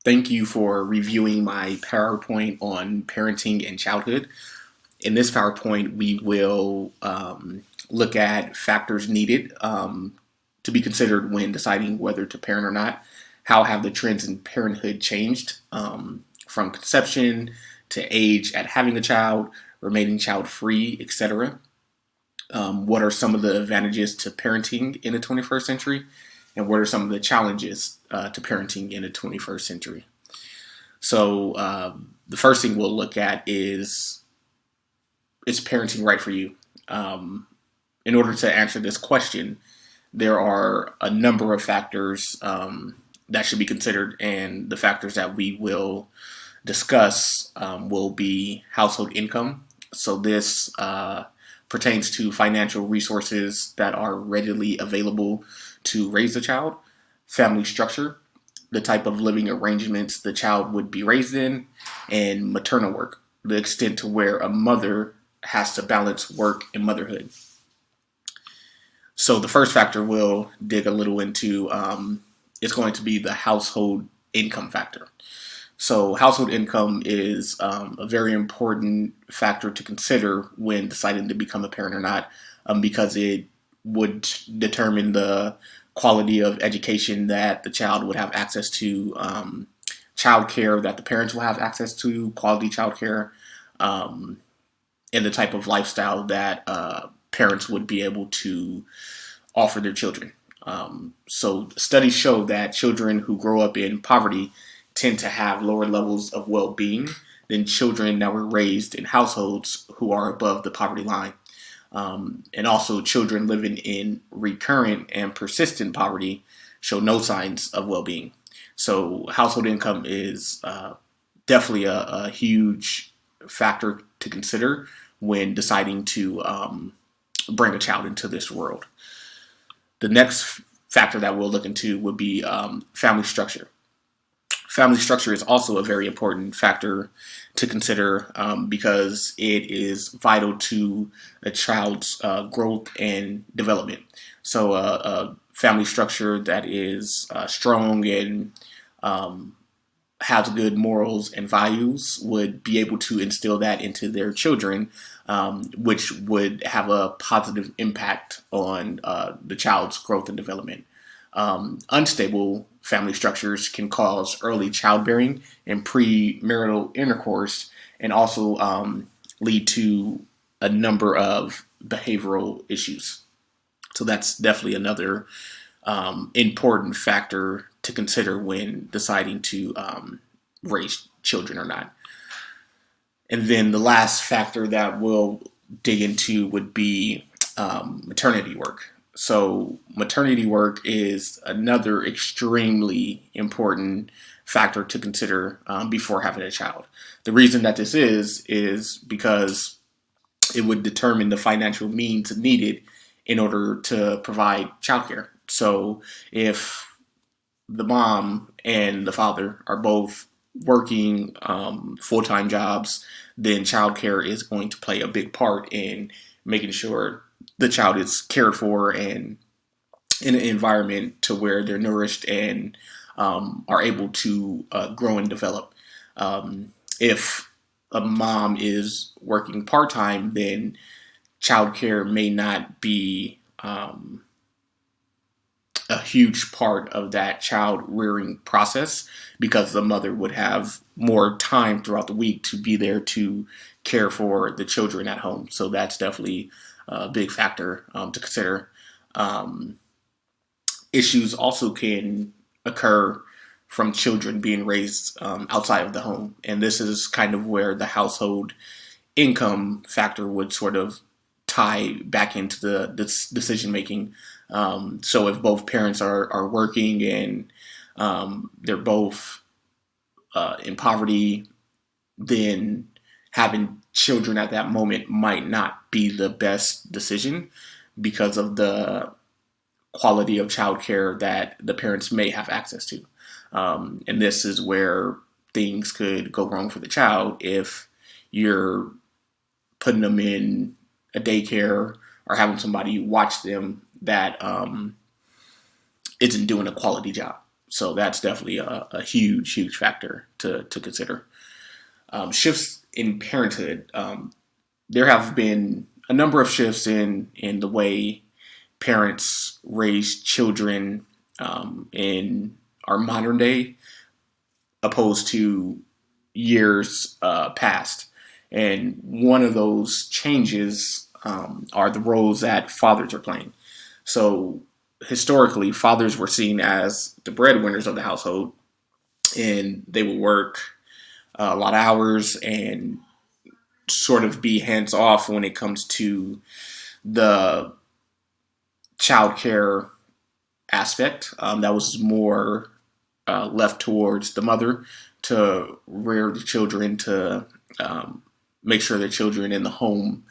Thank you for reviewing my PowerPoint on parenting and childhood. In this PowerPoint, we will look at factors needed to be considered when deciding whether to parent or not. How have the trends in parenthood changed from conception to age at having a child, remaining child free, etc.? What are some of the advantages to parenting in the 21st century? And what are some of the challenges to parenting in the 21st century? So the first thing we'll look at is parenting right for you? In order to answer this question, there are a number of factors that should be considered, and the factors that we will discuss will be household income. So this pertains to financial resources that are readily available to raise a child, family structure, the type of living arrangements the child would be raised in, and maternal work, the extent to where a mother has to balance work and motherhood. So the first factor we'll dig a little into is going to be the household income factor. So household income is a very important factor to consider when deciding to become a parent or not, because it would determine the quality of education that the child would have access to, childcare that the parents will have access to, quality childcare, and the type of lifestyle that parents would be able to offer their children. So studies show that children who grow up in poverty tend to have lower levels of well-being than children that were raised in households who are above the poverty line. And also children living in recurrent and persistent poverty show no signs of well-being. So household income is definitely a huge factor to consider when deciding to bring a child into this world. The next factor that we'll look into would be family structure. Family structure is also a very important factor to consider because it is vital to a child's growth and development. So a family structure that is strong and has good morals and values would be able to instill that into their children, which would have a positive impact on the child's growth and development. Unstable family structures can cause early childbearing and premarital intercourse, and also lead to a number of behavioral issues. So that's definitely another important factor to consider when deciding to raise children or not. And then the last factor that we'll dig into would be maternity work. So maternity work is another extremely important factor to consider before having a child. The reason that this is because it would determine the financial means needed in order to provide childcare. So if the mom and the father are both working full-time jobs, then childcare is going to play a big part in making sure the child is cared for and in an environment to where they're nourished and are able to grow and develop. If a mom is working part-time, then childcare may not be a huge part of that child rearing process because the mother would have more time throughout the week to be there to care for the children at home. So that's definitely a big factor to consider. Issues also can occur from children being raised outside of the home. And this is kind of where the household income factor would sort of tie back into the decision making. So if both parents are working and they're both in poverty, then having children at that moment might not be the best decision because of the quality of childcare that the parents may have access to. And this is where things could go wrong for the child if you're putting them in a daycare or having somebody watch them that isn't doing a quality job. So that's definitely a huge, huge factor to consider. Shifts in parenthood. There have been a number of shifts in the way parents raise children in our modern day, opposed to years past. And one of those changes are the roles that fathers are playing. So historically, fathers were seen as the breadwinners of the household, and they would work a lot of hours and sort of be hands off when it comes to the childcare aspect. That was more left towards the mother to rear the children, to make sure the children in the home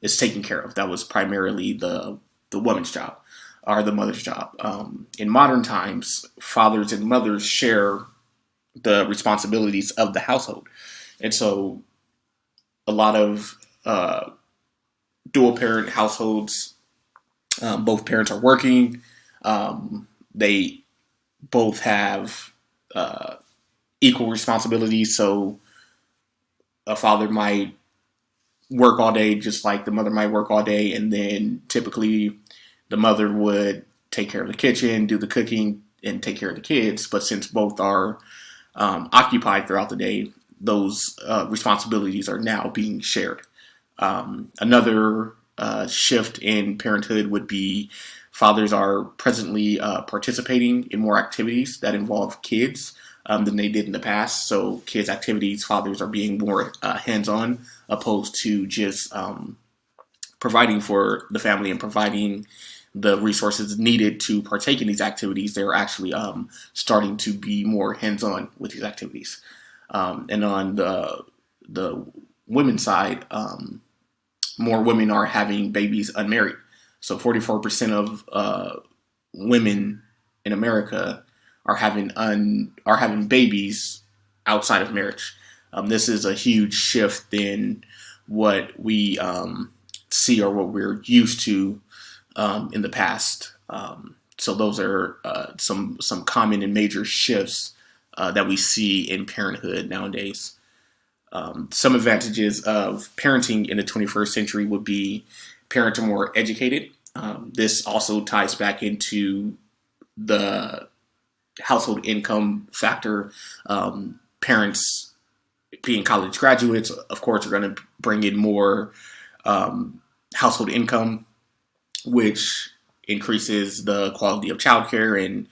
is taken care of. That was primarily the woman's job or the mother's job. In modern times, fathers and mothers share the responsibilities of the household, and so a lot of dual parent households, both parents are working. They both have equal responsibilities. So a father might work all day just like the mother might work all day, and then typically the mother would take care of the kitchen, do the cooking, and take care of the kids. But since both are occupied throughout the day, those responsibilities are now being shared. Another shift in parenthood would be fathers are presently participating in more activities that involve kids than they did in the past. So kids' activities, fathers are being more hands-on, opposed to just providing for the family and providing the resources needed to partake in these activities. They're actually starting to be more hands-on with these activities. And on the women's side, more women are having babies unmarried. So 44% of women in America are having babies outside of marriage. This is a huge shift in what we see or what we're used to in the past. So those are some common and major shifts that we see in parenthood nowadays. Some advantages of parenting in the 21st century would be parents are more educated. This also ties back into the household income factor. Parents being college graduates, of course, are going to bring in more household income, which increases the quality of childcare and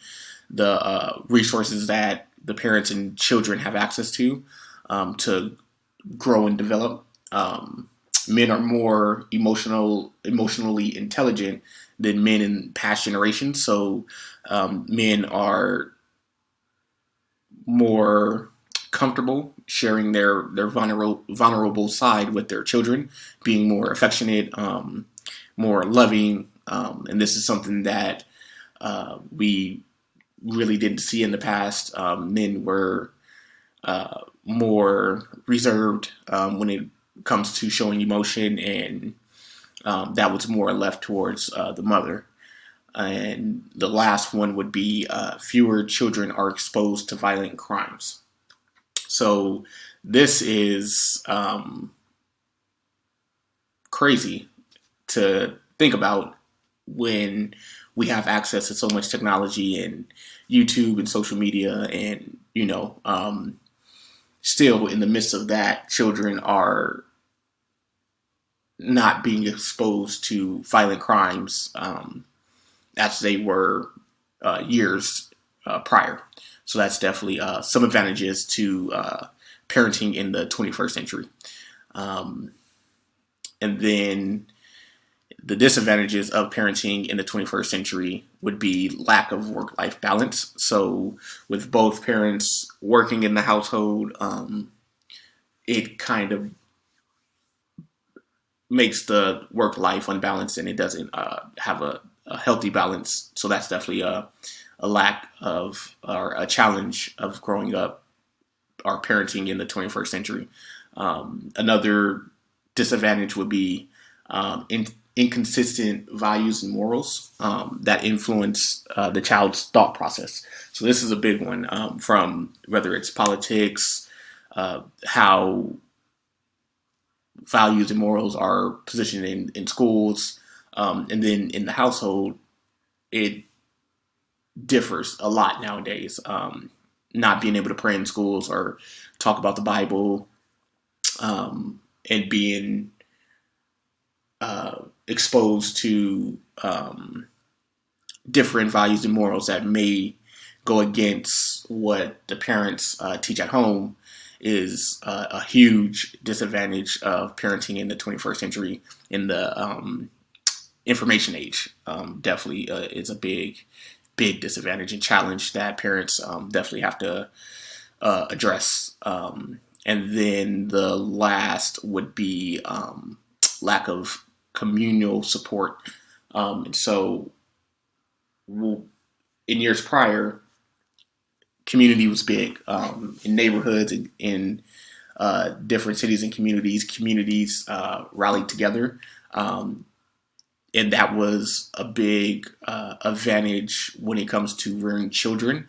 the resources that the parents and children have access to grow and develop. Men are more emotionally intelligent than men in past generations. So men are more comfortable sharing their vulnerable side with their children, being more affectionate, more loving, and this is something that we really didn't see in the past. Men were more reserved when it comes to showing emotion, and that was more left towards the mother. And the last one would be fewer children are exposed to violent crimes. So this is crazy to think about when we have access to so much technology and YouTube and social media, and still in the midst of that, children are not being exposed to violent crimes as they were years prior. So that's definitely some advantages to parenting in the 21st century. And then the disadvantages of parenting in the 21st century would be lack of work-life balance. So with both parents working in the household, it kind of makes the work-life unbalanced, and it doesn't have a healthy balance. So that's definitely a lack of, or a challenge of growing up or parenting in the 21st century. Another disadvantage would be inconsistent values and morals that influence the child's thought process. So this is a big one, from whether it's politics, how values and morals are positioned in schools, and then in the household, it differs a lot nowadays. Not being able to pray in schools or talk about the Bible, and being exposed to different values and morals that may go against what the parents teach at home is a huge disadvantage of parenting in the 21st century in the information age. Definitely is a big disadvantage and challenge that parents definitely have to address. And then the last would be lack of communal support. And so in years prior, community was big in neighborhoods, in different cities and communities rallied together. And that was a big advantage when it comes to rearing children,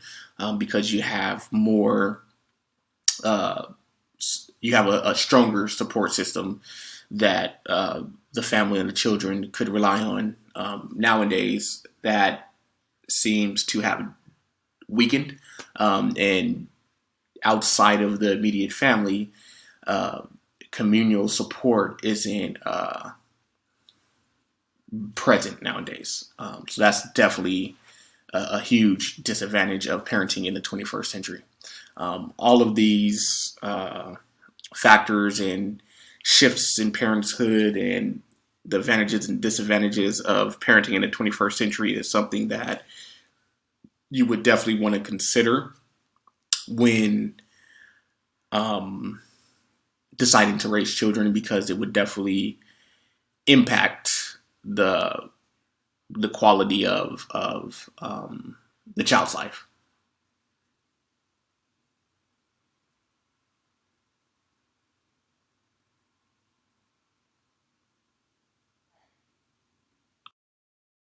because you have more, you have a stronger support system that the family and the children could rely on. Nowadays, that seems to have weakened, and outside of the immediate family, communal support isn't present nowadays. So that's definitely a huge disadvantage of parenting in the 21st century. All of these factors and shifts in parenthood and the advantages and disadvantages of parenting in the 21st century is something that you would definitely want to consider when deciding to raise children, because it would definitely impact the quality of the child's life.